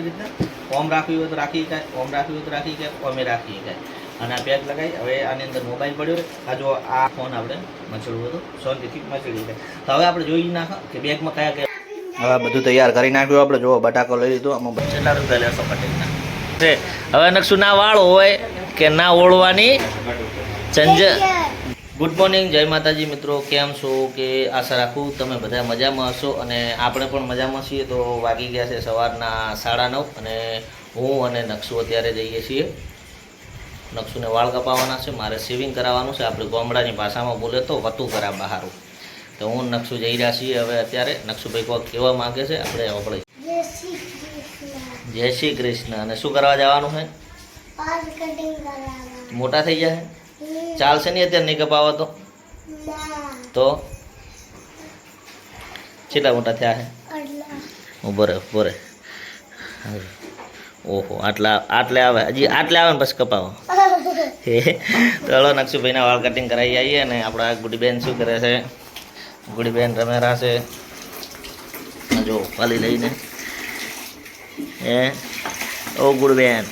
રીતના ઓમ રાખવી હોય તો રાખી શકાય, ઓમ રાખવી હોય તો રાખી શકાય, ઓમે રાખી શકાય. અને આ પેક લગાવી હવે આની અંદર મોબાઈલ પડ્યો રહે. આ જો આ ફોન આપણે મચડવું હતું શાંતિથી મચડી જાય. તો હવે આપણે જોઈ નાખો કે બેગમાં કયા કયા. હવે બધું તૈયાર કરી નાખ્યું આપણે. જો બટાકો લઈ લીધો, આમાં કેટલા રૂપિયા લેશો પટેલના. હવે નકશું ના વાળો હોય કે ના ઓળવાની ચંજ. ગુડ મોર્નિંગ, જય માતાજી મિત્રો. કેમ છો? કે આશા રાખું તમે બધા મજામાં હશો અને આપણે પણ મજામાં છીએ. તો વાગી ગયા છે સવારના 9:30 અને હું અને નકશું અત્યારે જઈએ છીએ. નકશુને વાળ કપાવવાના છે, મારે શેવિંગ કરાવવાનું છે. આપણે ગામડાની ભાષામાં બોલે તો વતું કરાવવા બહારું. તો હું નકશુ જઈ રહ્યા છીએ હવે અત્યારે. નકશુભાઈ કોઈક કહેવા માગે છે, આપણે જય શ્રી કૃષ્ણ. અને શું કરવા જવાનું છે? મોટા થઈ જાય ચાલશે નહીં અત્યારે નહીં કપાવો તો કેટલા મોટા થયા છે? ઉભો રે. ઓહો આટલે આવે, હજી આટલે આવે ને પછી કપાવો. ચલો નકશુભાઈના વાળ કટિંગ કરાવી આવીએ. અને આપણા ગુડીબેન શું કરે છે? ગુડીબેન રમેરા છે જો પાલી લઈને. ઓ ગુડબેન,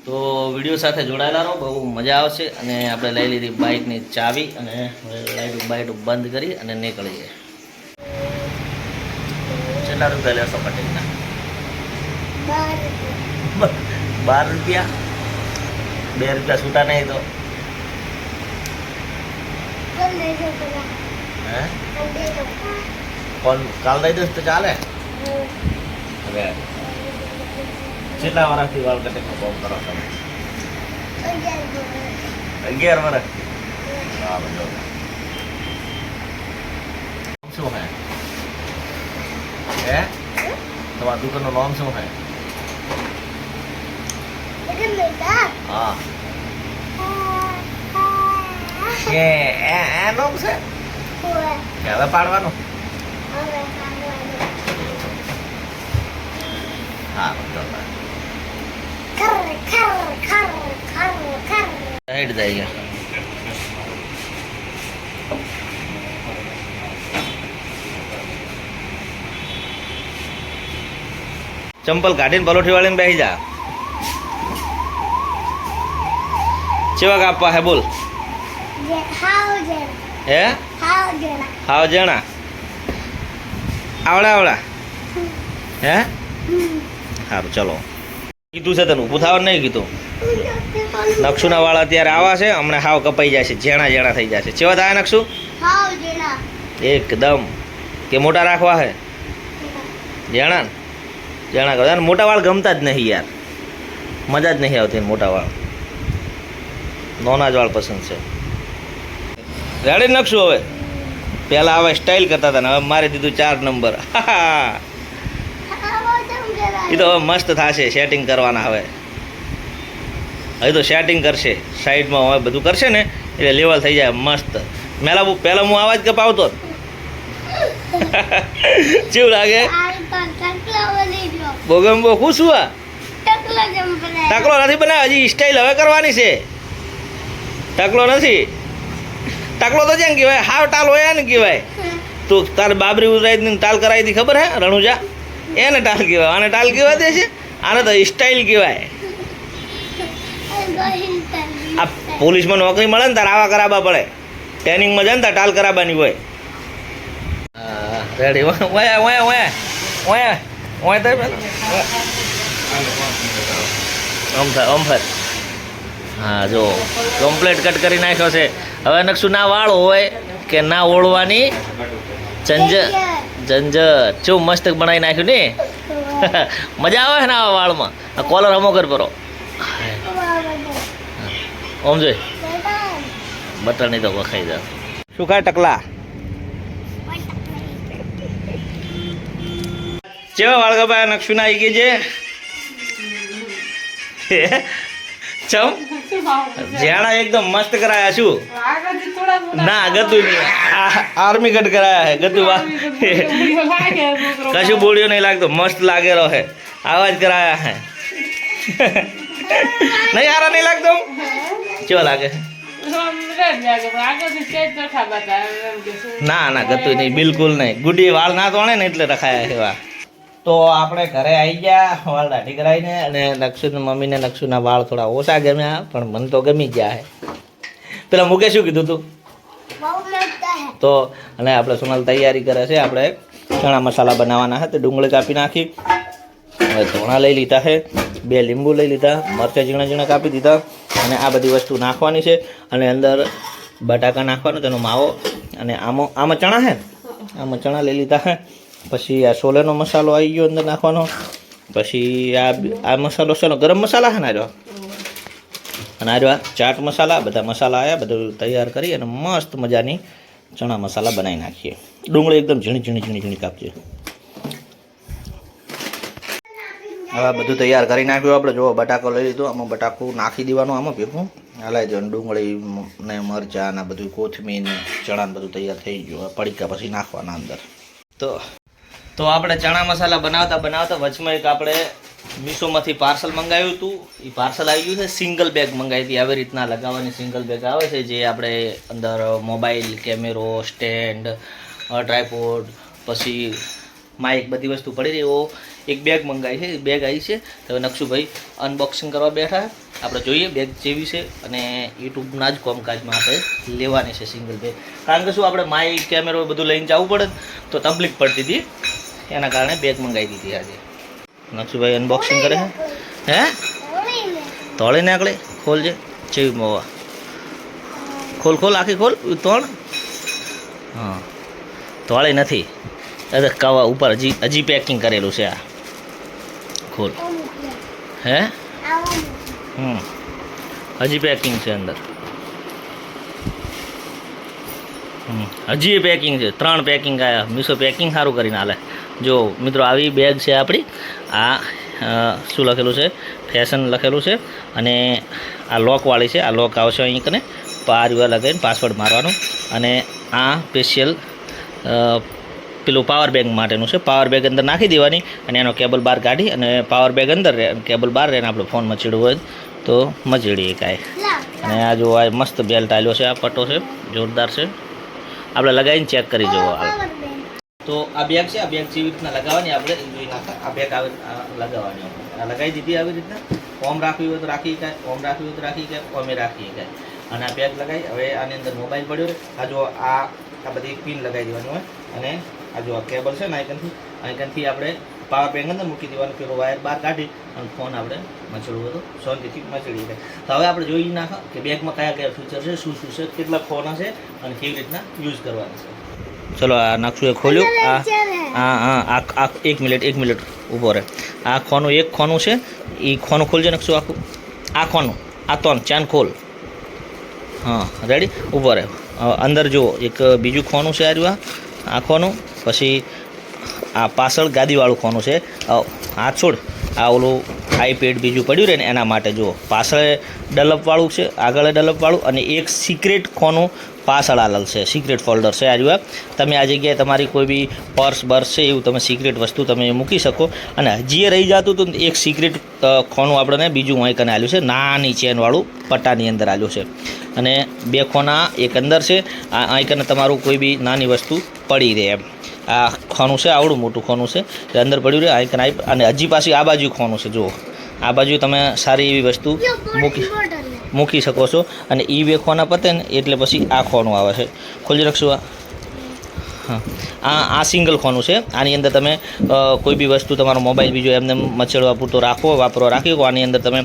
તો વિડીયો સાથે જોડાયેલા રહો, બહુ મજા આવશે. અને આપણે લઈ લીધી બાઇકની ચાવી અને બાઇક બંધ કરી અને નીકળીએ. કેટલા રૂપિયા લેશો પટેલના? 12 રૂપિયા. 2 રૂપિયા છૂટા નહીં તો કોણ કાલ દઈ દઈશ તો ચાલે. કેટલા વર્ષથી વાળ કટિંગનું કામ કરો તમે? 11 વર્ષથી. શું હે તમારા દુકાનનું નામ શું હે? હા એ નામ છે કે હવે પાડવાનું? હા સાઈડ થઈ ગયા. ચંપલ કાઢીને પલોઠી વાળીને બેસી જા. ચેવા કાપવા હે બોલ? હે હાવ જણા આવડા હે સારું. ચલો કીધું છે તને ઊભું થવાનું નહીં કીધું. નકશુના વાળા અત્યારે આવા છે, હમણાં હાવ કપાઈ જાય છે, જેણા થઈ જાય છે. ચેવા થાય નકશુ? એકદમ કે મોટા રાખવા હે? જેણા કરો. મોટા વાળ ગમતા જ નહીં યાર, મજા જ નહીં આવતી મોટા વાળ. નાના જ વાળ પસંદ છે. રેડી નકશું હવે? પહેલાં હવે સ્ટાઇલ કરતા હતા ને હવે મારી દીધું 4 નંબર. એ તો હવે મસ્ત થશે. સેટિંગ કરવાના હવે તો સેટિંગ કરશે. સાઈડમાં હવે બધું કરશે ને એટલે લેવલ થઈ જાય મસ્ત. પહેલાં હું આવાજ કપાવતો કેવું લાગે? બોગમબો ખુશ હુઆ? ટકલો નથી બનાવ્યો, હજી સ્ટાઇલ હવે કરવાની છે. ટકલો નથી. ટકલો તો જેમ કહેવાય હાવ ટાલ હોય ને કહેવાય. તું તારે બાબરી ઉતરાઈ ટાલ કરાવી હતી ખબર હે? રણુજા એને ટાલ કહેવાય. આને ટાલ કહેવાય દે છે? આને તો સ્ટાઇલ કહેવાય. આ પોલીસમાં નોકરી મળે ને તારે આવા કરાવવા પડે. ટ્રેનિંગમાં જાય ને તારે ટાલ કરાવવાની હોય. હા રેડી. ઓમ ફર. હા જો કમ્પ્લીટ કટ કરી નાખ્યો છે. હવે નકશું ના વાળ હોય કે ના ઓળવાની ઝંઝટ. શું મસ્ત બનાવી નાખ્યું ને. મજા આવે છે ને આવા વાળમાં. આ કોલર હમો કર પરો ઓમ જોઈ બટર નહીં તો ખાઈ જાવ. શું ખાય ટકલા? કેવા વાળ કપાય નકશું ના આવી ગઈ છે? ચમ જેણા એકદમ મસ્ત કરાયા. શું ના ગતું આર્મી કટ કરાયા હે ગતું. કશું બોલ્યો નહીં લાગતો, મસ્ત લાગે રહે. આવા જ કરાયા હે. નહીં હારા નહીં લાગતો? કેવા લાગે? ના ગતું નહીં, બિલકુલ નહીં. ગુડી વાળ ના તોણે ને એટલે રખાયા એવા. તો આપણે ઘરે આવી ગયા વાળ દાઢી કરાવીને, અને નક્ષુ મમ્મીને નક્ષુના વાળ થોડા ઓછા ગમ્યા, પણ મને તો ગમી ગયા હે. પેલા મુકે શું કીધું તું? તો અને આપણે સોનલ તૈયારી કરે છે. આપણે ચણા મસાલા બનાવવાના છે, તો ડુંગળી કાપી નાખી, હવે ધોણા લઈ લીધા છે, 2 લીંબુ લઈ લીધા, મરચાં ઝીણા ઝીણા કાપી દીધા, અને આ બધી વસ્તુ નાખવાની છે. અને અંદર બટાકા નાખવાનો, તેનો માવો, અને આમાં ચણા છે, આમાં ચણા લઈ લીધા છે. પછી આ સોલેનો મસાલો આવી ગયો અંદર નાખવાનો. પછી આ મસાલો છે ગરમ મસાલા છે ને આજો, અને આજો ચાટ મસાલા, બધા મસાલા આવ્યા, બધું તૈયાર કરી અને મસ્ત મજાની ચણા મસાલા બનાવી નાખીએ. ડુંગળી એકદમ ઝીણી ઝીણી ઝીણી ઝીણી કાપજે. હવે બધું તૈયાર કરી નાખ્યું આપણે. જો બટાકો લઈ લીધો, આમાં બટાકું નાખી દેવાનું, આમાં ભેગું હલાવી દેવાનું. ડુંગળી ને મરચાં ને બધું, કોથમીર ને ચણા બધું તૈયાર થઈ ગયું. પડીકા પછી નાખવાના અંદર. તો આપણે ચણા મસાલા બનાવતા બનાવતા વચમાં એક આપણે મીશોમાંથી પાર્સલ મંગાવ્યું હતું. એ પાર્સલ આવી ગયું છે. સિંગલ બેગ મંગાવી હતી. આવી રીતના લગાવવાની સિંગલ બેગ આવે છે, જે આપણે અંદર મોબાઈલ, કેમેરો, સ્ટેન્ડ, ટ્રાયપોડ, પછી માઇક, બધી વસ્તુ પડી રહી એવો એક બેગ મંગાવી છે. બેગ આવી છે. તો નક્ષુભાઈ અનબોક્સિંગ કરવા બેઠા. આપણે જોઈએ બેગ જેવી છે, અને યુટ્યુબના જ કામકાજમાં આપણે લેવાની છે સિંગલ બેગ. કારણ કે શું આપણે માઇક, કેમેરો બધું લઈને જવું પડે તો તકલીફ પડતી હતી, એના કારણે બેગ મંગાવી દીધી આજે. નક્ષુભાઈ અનબોક્સિંગ કરે છે. હે તોળી નાખલે, ખોલજે. ચેવી મોવા ખોલ આખી ખોલ. તોડ. હા, તોળી નથી, કવા ઉપર હજી પેકિંગ કરેલું છે. આ ખોલ. હે હજી પેકિંગ છે અંદર. હજી પેકિંગ છે. 3 પેકિંગ આવ્યા. મીશો પેકિંગ સારું કરીને હાલે. જો મિત્રો, આવી બેગ છે આપણી. આ શું લખેલું છે? ફેશન લખેલું છે. અને આ લોકવાળી છે. આ લોક આવશે અહીં કને, પાર લગાવીને પાસવર્ડ મારવાનો. અને આ સ્પેશિયલ પેલું પાવર બેંક માટેનું છે. પાવર બેગ અંદર નાખી દેવાની, અને એનો કેબલ બહાર કાઢી, અને પાવર બેગ અંદર રહે, કેબલ બહાર રહે, આપણે ફોન મચેડવું હોય તો મચેડીએ કાંઈ. અને આ જો આ મસ્ત બેલ્ટ આવેલો છે. આ પટ્ટો છે, જોરદાર છે. આપણે લગાવીને ચેક કરી જુઓ હાલ. તો આ બેગ છે. આ બેગ જેવી રીતના લગાવવાની, આપણે જોઈ નાખા. આ બેગ આવે લગાવવાની, આ લગાવી દીધી. આવી રીતના ઓમ રાખવી હોય તો રાખી શકાય, ઓમ રાખવી હોય તો રાખી શકાય, ઓમે રાખી શકાય. અને આ બેગ લગાવી, હવે આની અંદર મોબાઈલ પડ્યો. આ જો આ બધી પિન લગાવી દેવાની હોય. અને આ જો આ કેબલ છે ને, આઈકનથી આપણે પાવર બેંક અંદર મૂકી દેવાનું. પેલો વાયર બહાર કાઢી અને ફોન આપણે મચડવું હતું શાંતિથી મચડી જાય. તો હવે આપણે જોઈ નાખો કે બેગમાં કયા કયા ફીચર છે, શું શું છે, કેટલા ફોન છે, અને કેવી રીતના યુઝ કરવાના છે. ચલો, આ નકશું એ ખોલ્યું. આ 1 મિનિટ ઊભો રહે. આ ખોનું એક ખોનું છે, એ ખોનું ખોલજે નકશું આખું. આ ખોનું, આ તોન ચાન ખોલ. હા, રેડી. ઊભો રહે. અંદર જુઓ, એક બીજું ખોનું છે. આ ખોનું. પછી આ પાછળ ગાદીવાળું ખોનું છે. હાથ છોડ. આ ઓલું આઈપેડ બીજું પડ્યું રહે ને એના માટે જુઓ. પાછળ ડલપવાળું છે, આગળ ડલપવાળું, અને એક સિક્રેટ ખોનું પાછળ આલેલ છે. સિક્રેટ ફોલ્ડર છે. આ તમે આ જગ્યાએ તમારી કોઈ બી પર્સ બર્સ છે એવું તમે સિક્રેટ વસ્તુ તમે મૂકી શકો. અને હજી રહી જતું તો એક સિક્રેટ ખોનું આપણને બીજું આઈકન આલ્યું છે. નાની ચેનવાળું પટ્ટાની અંદર આલ્યું છે. અને 2 ખોના એક અંદર છે. આ આઈકન તમારું કોઈ બી નાની વસ્તુ પડી રહે એમ. આ ખોનું છે, આવડું મોટું ખોનું છે, એ અંદર પડ્યું રહે આઈકન. અને હજી પાછી આ બાજુ ખોનું છે. જુઓ, આ બાજુ તમે સારી એવી વસ્તુ મૂકી શકો છો. અને એ 2 ખોના પતે ને એટલે પછી આ ખોનું આવે છે. ખોલી રાખશું. આ સિંગલ ખોનું છે. આની અંદર તમે કોઈ બી વસ્તુ, તમારો મોબાઈલ બીજો એમને મચેડવા પૂરતો રાખવો, વાપરવા રાખી શકો. આની અંદર તમે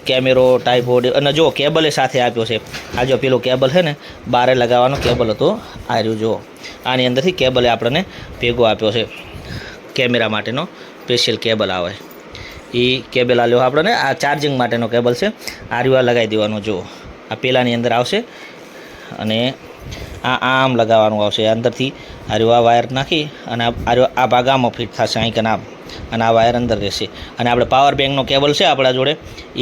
કેમેરો, ટાઈપોડ, અને જો કેબલે સાથે આપ્યો છે. આ જો પેલો કેબલ છે ને, બારે લગાવવાનો કેબલ હતો. આ રહ્યું જુઓ. આની અંદરથી કેબલે આપણને ભેગો આપ્યો છે. કેમેરા માટેનો સ્પેશિયલ કેબલ આવે, એ કેબલ આલ્યો આપણને. આ ચાર્જિંગ માટેનો કેબલ છે. આ રહ્યું લગાવી દેવાનું. જુઓ, આ પેલાની અંદર આવશે, અને આમ લગાવવાનું આવશે અંદરથી. આ વાયર નાખી અને આ ભાગ આમાં ફિટ થશે આઈકન આમ, અને આ વાયર અંદર રહેશે. અને આપણે પાવર બેંકનો કેબલ છે આપણા જોડે,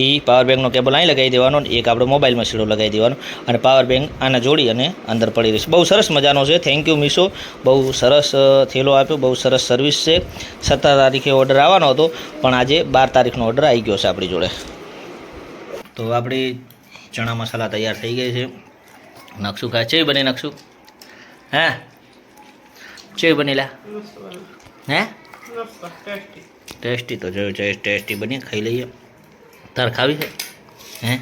એ પાવર બેંકનો કેબલ અહીં લગાવી દેવાનો. એક આપણે મોબાઈલમાં સીડો લગાવી દેવાનો, અને પાવર બેંક આને જોડી અને અંદર પડી રહેશે. બહુ સરસ મજાનો છે. Thank you Meesho. બહુ સરસ થેલો આપ્યો, બહુ સરસ સર્વિસ છે. 17 તારીખે ઓર્ડર આવવાનો હતો, પણ આજે 12 તારીખનો ઓર્ડર આવી ગયો છે આપણી જોડે. તો આપણી ચણા મસાલા તૈયાર થઈ ગઈ છે. નકશું ખાય છે બની. નકશું હે છે બનેલા? હે ટેસ્ટી તો જોયું છે ટેસ્ટી બની ખાઈ લઈએ તાર ખાવી છે હે